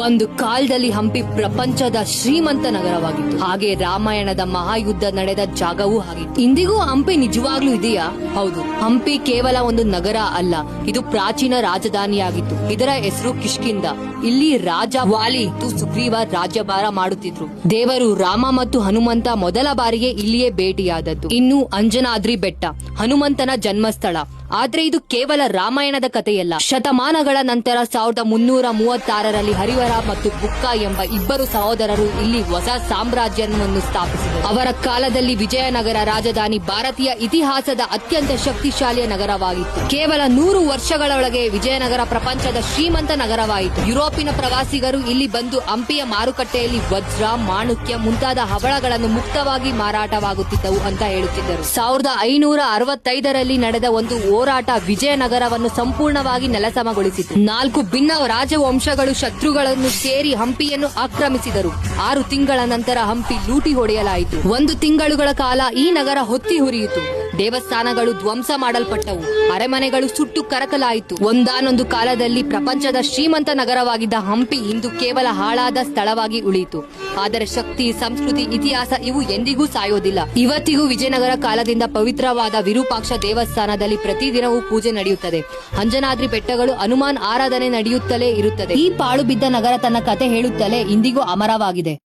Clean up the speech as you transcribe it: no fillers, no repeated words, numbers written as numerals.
ಒಂದು ಕಾಲದಲ್ಲಿ ಹಂಪಿ ಪ್ರಪಂಚದ ಶ್ರೀಮಂತ ನಗರವಾಗಿತ್ತು. ಹಾಗೆ ರಾಮಾಯಣದ ಮಹಾಯುದ್ಧ ನಡೆದ ಜಾಗವೂ ಆಗಿತ್ತು. ಇಂದಿಗೂ ಹಂಪಿ ನಿಜವಾಗ್ಲೂ ಇದೆಯಾ? ಹೌದು. ಹಂಪಿ ಕೇವಲ ಒಂದು ನಗರ ಅಲ್ಲ, ಇದು ಪ್ರಾಚೀನ ರಾಜಧಾನಿಯಾಗಿತ್ತು. ಇದರ ಹೆಸರು ಕಿಷ್ಕಿಂಧ. ಇಲ್ಲಿ ರಾಜ ವಾಲಿ ಮತ್ತು ಸುಗ್ರೀವ ರಾಜ್ಯಭಾರ ಮಾಡುತ್ತಿದ್ರು. ದೇವರು ರಾಮ ಮತ್ತು ಹನುಮಂತ ಮೊದಲ ಬಾರಿಗೆ ಇಲ್ಲಿಯೇ ಭೇಟಿಯಾದದ್ದು. ಇನ್ನು ಅಂಜನಾದ್ರಿ ಬೆಟ್ಟ ಹನುಮಂತನ ಜನ್ಮಸ್ಥಳ. ಆದ್ರೆ ಇದು ಕೇವಲ ರಾಮಾಯಣದ ಕಥೆಯಲ್ಲ. ಶತಮಾನಗಳ ನಂತರ 1336ರಲ್ಲಿ ಹರಿಹರ ಮತ್ತು ಬುಕ್ಕ ಎಂಬ ಇಬ್ಬರು ಸಹೋದರರು ಇಲ್ಲಿ ಹೊಸ ಸಾಮ್ರಾಜ್ಯವನ್ನು ಸ್ಥಾಪಿಸಿದರು. ಅವರ ಕಾಲದಲ್ಲಿ ವಿಜಯನಗರ ರಾಜಧಾನಿ ಭಾರತೀಯ ಇತಿಹಾಸದ ಅತ್ಯಂತ ಶಕ್ತಿಶಾಲಿಯ ನಗರವಾಗಿತ್ತು. ಕೇವಲ 100 ವರ್ಷಗಳೊಳಗೆ ವಿಜಯನಗರ ಪ್ರಪಂಚದ ಶ್ರೀಮಂತ ನಗರವಾಯಿತು. ಯುರೋಪಿನ ಪ್ರವಾಸಿಗರು ಇಲ್ಲಿ ಬಂದು ಹಂಪಿಯ ಮಾರುಕಟ್ಟೆಯಲ್ಲಿ ವಜ್ರ, ಮಾಣುಕ್ಯ ಮುಂತಾದ ಹವಳಗಳನ್ನು ಮುಕ್ತವಾಗಿ ಮಾರಾಟವಾಗುತ್ತಿದ್ದವು ಅಂತ ಹೇಳುತ್ತಿದ್ದರು. 1565ರಲ್ಲಿ ನಡೆದ ಒಂದು ಹೋರಾಟ ವಿಜಯನಗರವನ್ನು ಸಂಪೂರ್ಣವಾಗಿ ನೆಲಸಮಗೊಳಿಸಿತು. 4 ಭಿನ್ನ ರಾಜವಂಶಗಳು ಶತ್ರುಗಳನ್ನು ಸೇರಿ ಹಂಪಿಯನ್ನು ಆಕ್ರಮಿಸಿದರು. 6 ತಿಂಗಳ ನಂತರ ಹಂಪಿ ಲೂಟಿ ಹೊಡೆಯಲಾಯಿತು. 1 ತಿಂಗಳುಗಳ ಕಾಲ ಈ ನಗರ ಹೊತ್ತಿ ಹುರಿಯಿತು. ದೇವಸ್ಥಾನಗಳು ಧ್ವಂಸ ಮಾಡಲ್ಪಟ್ಟವು, ಅರಮನೆಗಳು ಸುಟ್ಟು ಕರಕಲಾಯಿತು. ಒಂದಾನೊಂದು ಕಾಲದಲ್ಲಿ ಪ್ರಪಂಚದ ಶ್ರೀಮಂತ ನಗರವಾಗಿದ್ದ ಹಂಪಿ ಇಂದು ಕೇವಲ ಹಾಳಾದ ಸ್ಥಳವಾಗಿ ಉಳಿಯಿತು. ಆದರೆ ಶಕ್ತಿ, ಸಂಸ್ಕೃತಿ, ಇತಿಹಾಸ ಇವು ಎಂದಿಗೂ ಸಾಯೋದಿಲ್ಲ. ಇವತ್ತಿಗೂ ವಿಜಯನಗರ ಕಾಲದಿಂದ ಪವಿತ್ರವಾದ ವಿರೂಪಾಕ್ಷ ದೇವಸ್ಥಾನದಲ್ಲಿ ಪ್ರತಿದಿನವೂ ಪೂಜೆ ನಡೆಯುತ್ತದೆ. ಅಂಜನಾದ್ರಿ ಬೆಟ್ಟಗಳು ಹನುಮಾನ್ ಆರಾಧನೆ ನಡೆಯುತ್ತಲೇ ಇರುತ್ತದೆ. ಈ ಪಾಳು ಬಿದ್ದ ನಗರ ತನ್ನ ಕತೆ ಹೇಳುತ್ತಲೇ ಇಂದಿಗೂ ಅಮರವಾಗಿದೆ.